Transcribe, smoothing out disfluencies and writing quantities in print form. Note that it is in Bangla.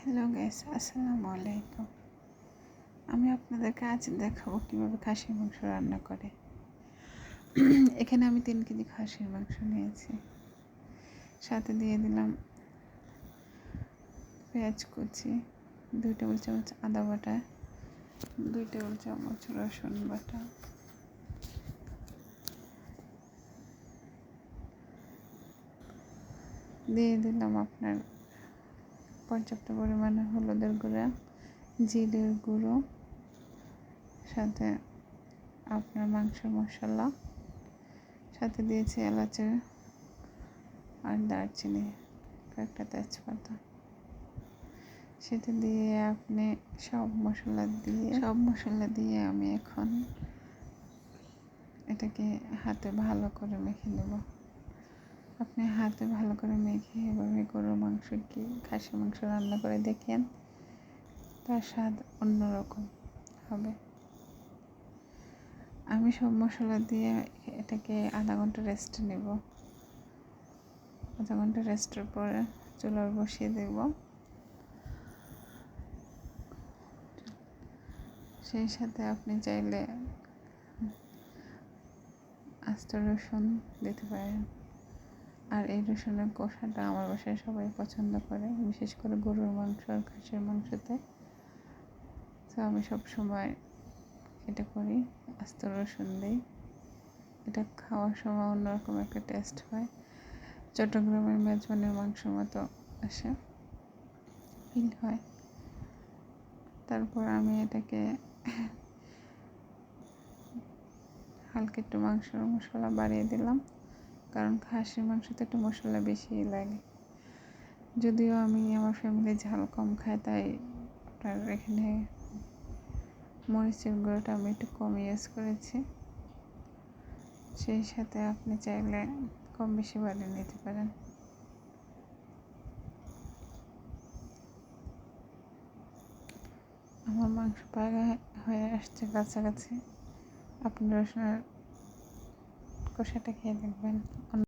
হ্যালো গাইস, আসসালামু আলাইকুম। আমি আপনাদেরকে আজ দেখাবো কীভাবে খাসির মাংস রান্না করে। এখানে আমি 3 কেজি খাসির মাংস নিয়েছি, সাথে দিয়ে দিলাম পেঁয়াজ কুচি, 2 টেবিল চামচ আদা বাটা, 2 টেবিল চামচ রসুন বাটা, দিয়ে দিলাম আপনার পর্যাপ্ত পরিমাণে হলুদের গুঁড়া, জিরের গুঁড়ো, সাথে আপনার মাংস মশলা, সাথে দিয়েছি এলাচের আর দারচিনি, কয়েকটা তেজপাতা। সেটা দিয়ে আপনি সব মশলা দিয়ে আমি এখন এটাকে হাতে ভালো করে মেখে নেব। আপনি হাতে ভালো করে মেখে এভাবে গরুর মাংস কি খাসির মাংস রান্না করে দেখেন, তার স্বাদ অন্যরকম হবে। আমি সব মশলা দিয়ে এটাকে আধা ঘন্টা রেস্ট নেব। আধা ঘন্টা রেস্টের পরে চুলায় বসিয়ে দেব। সেই সাথে আপনি চাইলে আস্ত রসুন দিতে পারেন। আর এই রসুনের কষাটা আমার বাসায় সবাই পছন্দ করে, বিশেষ করে গরুর মাংস আর খাসির মাংসতে। তো আমি সবসময় এটা করি, আস্ত রসুন দিই। এটা খাওয়ার সময় অন্যরকম একটা টেস্ট হয়, চট্টগ্রামের মেজবানের মাংসের মতো আসে, ফিল হয়। তারপর আমি এটাকে হালকা একটু মাংসের মশলা বাড়িয়ে দিলাম, কারণ খাসির মাংসতে একটু মশলা বেশি লাগে। যদিও আমি আমার ফ্যামিলি ঝাল কম খায়, তাই আপনার এখানে মরিচের গুঁড়োটা আমি একটু কম ইউজ করেছি। সেই সাথে আপনি চাইলে কম বেশি বাড়িয়ে নিতে পারেন। আমার মাংস পাকা হয়ে আসছে কাছাকাছি। আপনি রসুনের কষাটা খেয়ে দেখবেন।